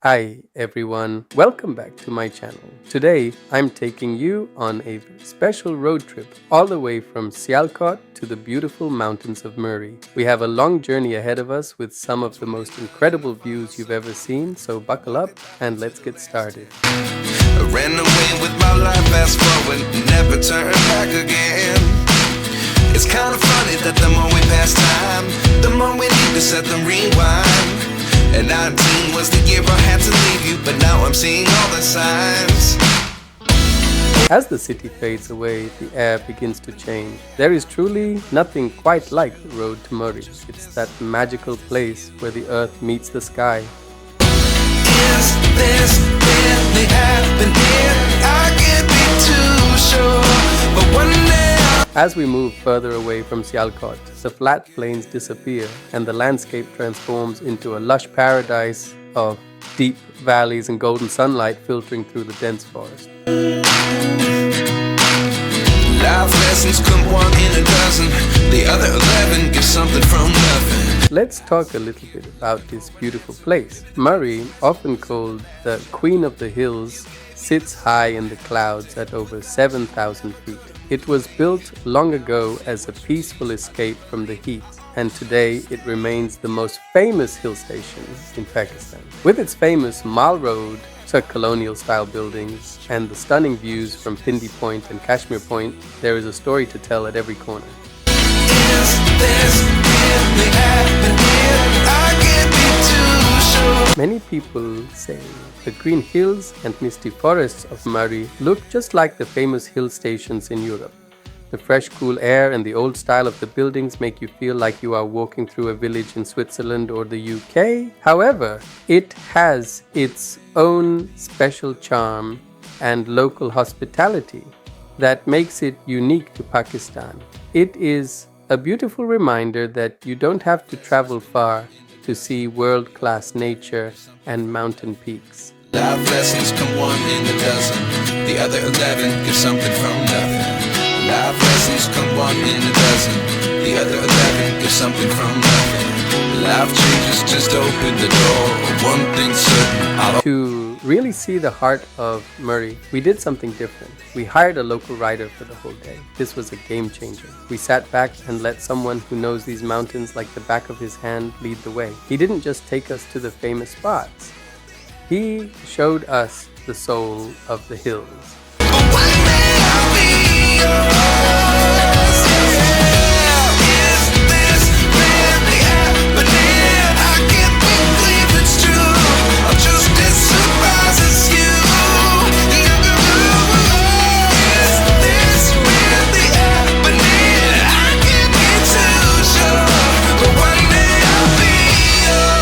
Hi everyone, welcome back to my channel. Today I'm taking you on a special road trip all the way from Sialkot to the beautiful mountains of Murree. We have a long journey ahead of us with some of the most incredible views you've ever seen, so buckle up and let's get started. I ran away with my life, fast forward, never turn back again. It's kind of funny that the more we pass time, the more we need to set them rewind. And 19 was the year I had to leave you, but now I'm seeing all the signs. As the city fades away, the air begins to change. There is truly nothing quite like the road to Murree. It's that magical place where the earth meets the sky. Is this really happening? I can't be too sure, but one day As we move further away from Sialkot, the flat plains disappear and the landscape transforms into a lush paradise of deep valleys and golden sunlight filtering through the dense forest. life lessons come one in a dozen. The other 11 give something from nothing. Let's talk a little bit about this beautiful place. Murree, often called the Queen of the Hills, sits high in the clouds at over 7,000 feet. It was built long ago as a peaceful escape from the heat, and today it remains the most famous hill station in Pakistan. With its famous Mall Road, colonial style buildings, and the stunning views from Pindi Point and Kashmir Point, there is a story to tell at every corner. Is this really happening? I can't be too sure. Many people say the green hills and misty forests of Murree look just like the famous hill stations in Europe. The fresh, cool air and the old style of the buildings make you feel like you are walking through a village in Switzerland or the UK. However, it has its own special charm and local hospitality that makes it unique to Pakistan. It is a beautiful reminder that you don't have to travel far to see world-class nature and mountain peaks. Life lessons come one in a dozen. The other 11 give something from nothing. Life lessons come one in a dozen. The other 11 give something from nothing. Life changes just open the door. One thing's certain. To really see the heart of Murree, we did something different. We hired a local rider for the whole day. This was a game changer. We sat back and let someone who knows these mountains like the back of his hand lead the way. He didn't just take us to the famous spots. He showed us the soul of the hills. One day I'll be yours. Is this really happening? I can't believe it's true. I'm just as surprised as you. Is this really happening? I can't be too sure, but one day I'll be yours.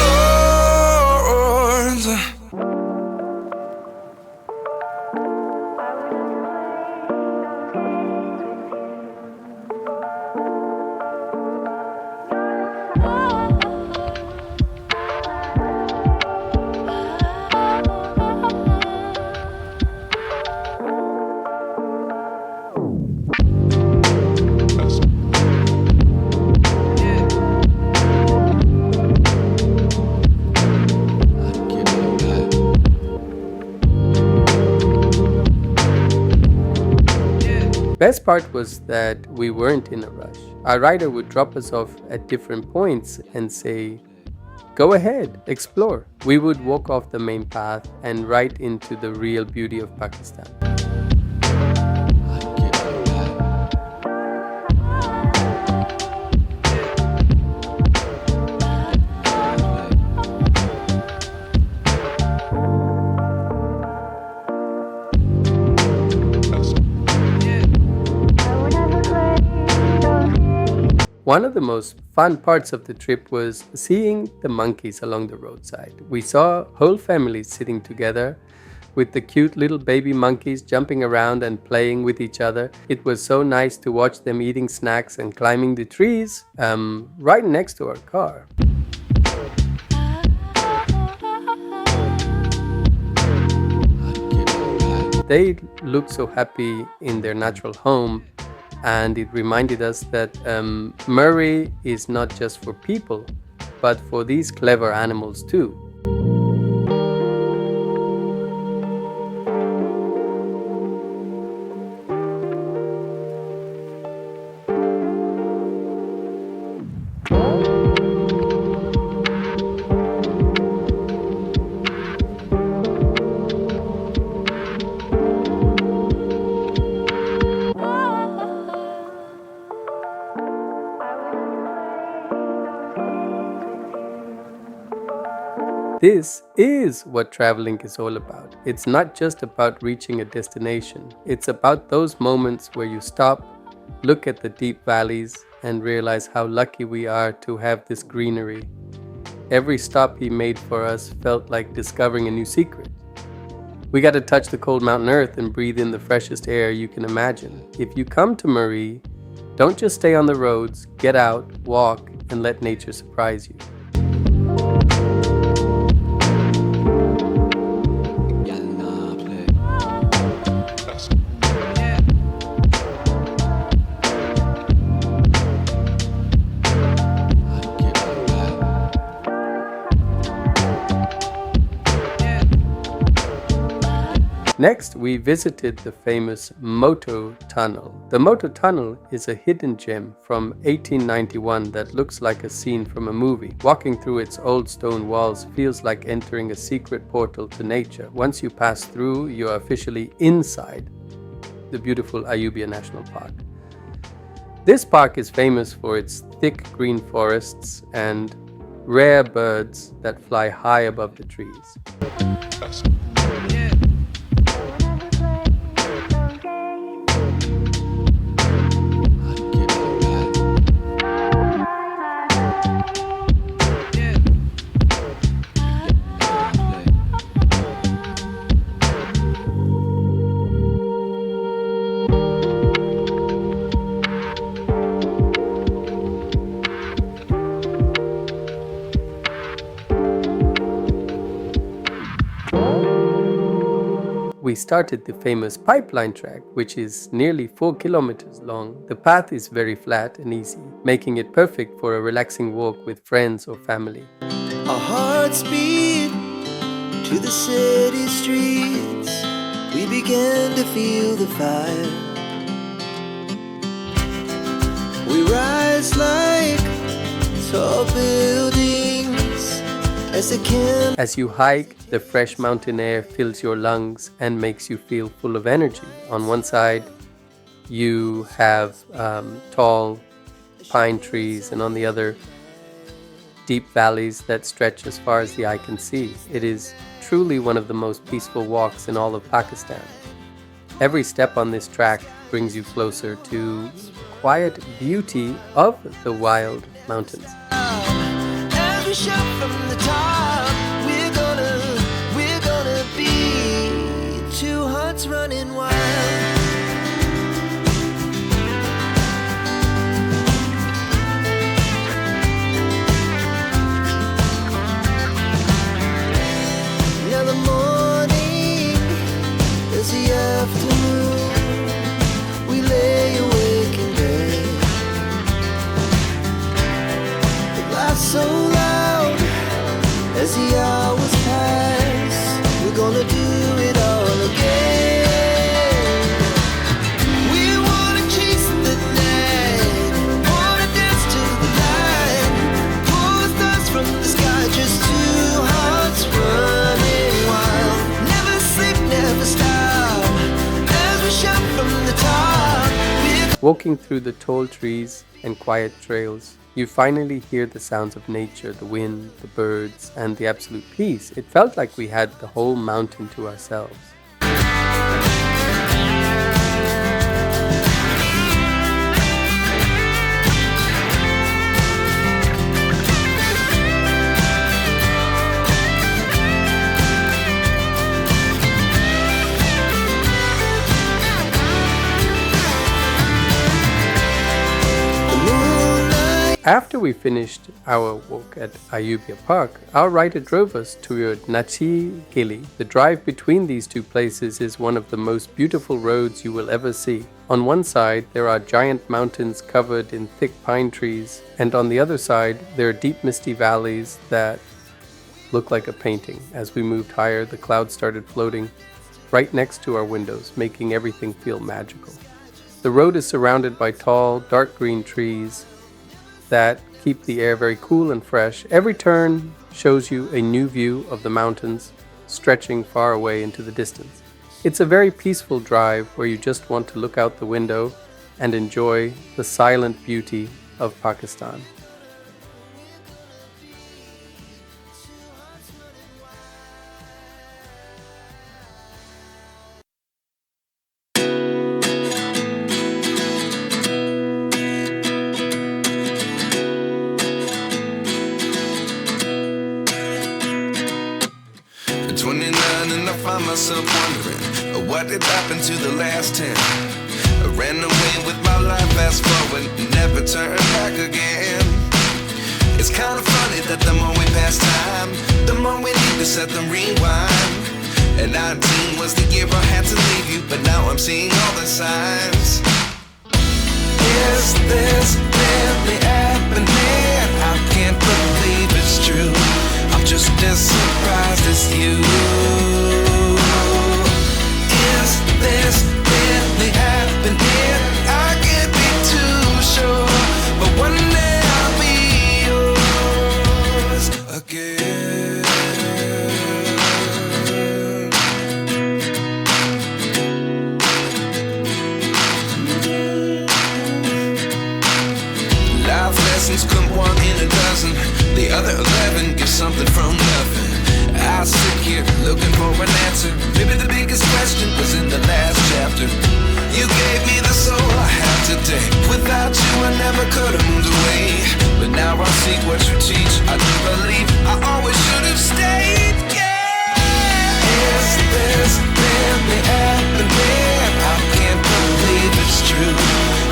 Best part was that we weren't in a rush. Our rider would drop us off at different points and say, "Go ahead, explore." We would walk off the main path and right into the real beauty of Pakistan. One of the most fun parts of the trip was seeing the monkeys along the roadside. We saw whole families sitting together with the cute little baby monkeys jumping around and playing with each other. It was so nice to watch them eating snacks and climbing the trees right next to our car. They looked so happy in their natural home, and it reminded us that Murree is not just for people, but for these clever animals too. This is what traveling is all about. It's not just about reaching a destination. It's about those moments where you stop, look at the deep valleys, and realize how lucky we are to have this greenery. Every stop he made for us felt like discovering a new secret. We got to touch the cold mountain earth and breathe in the freshest air you can imagine. If you come to Murree, don't just stay on the roads, get out, walk, and let nature surprise you. Next, we visited the famous Moto Tunnel. The Moto Tunnel is a hidden gem from 1891 that looks like a scene from a movie. Walking through its old stone walls feels like entering a secret portal to nature. Once you pass through, you are officially inside the beautiful Ayubia National Park. This park is famous for its thick green forests and rare birds that fly high above the trees. We started the famous pipeline track, which is nearly 4 kilometers long. The path is very flat and easy, making it perfect for a relaxing walk with friends or family. Our hearts beat to the city streets. We began to feel the fire. We rise like tall buildings as you hike, the fresh mountain air fills your lungs and makes you feel full of energy. On one side, you have tall pine trees, and on the other, deep valleys that stretch as far as the eye can see. It is truly one of the most peaceful walks in all of Pakistan. Every step on this track brings you closer to the quiet beauty of the wild mountains. As we shout from the top, we're gonna be two hearts running wild. Now the morning is the afternoon. We lay awake in bed. It laughs so loud as the hours pass. We're gonna do it all again. We wanna chase the night, wanna dance to the light, pull the stars from the sky, just two hearts running wild. Never sleep, never stop, as we shout from the top. Walking through the tall trees and quiet trails, you finally hear the sounds of nature, the wind, the birds, and the absolute peace. It felt like we had the whole mountain to ourselves. After we finished our walk at Ayubia Park, our rider drove us toward Nathia, Gali. The drive between these two places is one of the most beautiful roads you will ever see. On one side, there are giant mountains covered in thick pine trees, and on the other side, there are deep misty valleys that look like a painting. As we moved higher, the clouds started floating right next to our windows, making everything feel magical. The road is surrounded by tall, dark green trees that keep the air very cool and fresh. Every turn shows you a new view of the mountains stretching far away into the distance. It's a very peaceful drive where you just want to look out the window and enjoy the silent beauty of Pakistan. none, and I find myself wondering what did happen to the last 10. I ran away with my life, fast forward, never turn back again. It's kind of funny that the more we pass time, the more we need to set them rewind. And 19 was the year I had to leave you, but now I'm seeing all the signs. Is this really happening? I can't believe it's true. I'm just as surprised as you. Is this really happening? I can't be too sure, but one day I'll be yours again. Life lessons come one in a dozen. The other 11 give something from nothing. I sit here looking for an answer. Maybe the biggest question was in the last chapter. You gave me the soul I have today. Without you I never could have moved away. But now I see what you teach. I do believe I always should have stayed. Yeah. Is this really happening? I can't believe it's true.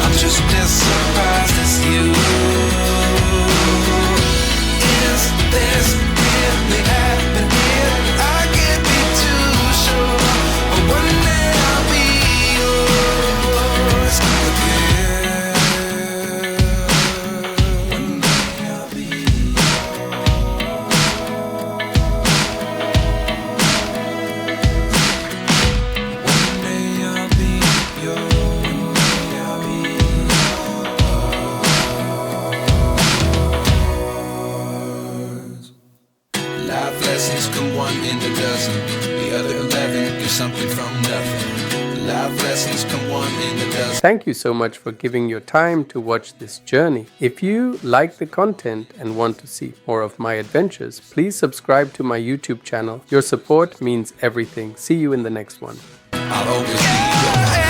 I'm just as surprised as you. Is this really happening? I can't be too sure, but one day I'll be yours again. One day I'll be yours. One day I'll be yours. One day I'll be yours. Life lessons come one in a dozen. The other 11 give something from nothing. Life lessons come one in a dozen. Thank you so much for giving your time to watch this journey. If you like the content and want to see more of my adventures, please subscribe to my YouTube channel. Your support means everything. See you in the next one. I'll always be yours.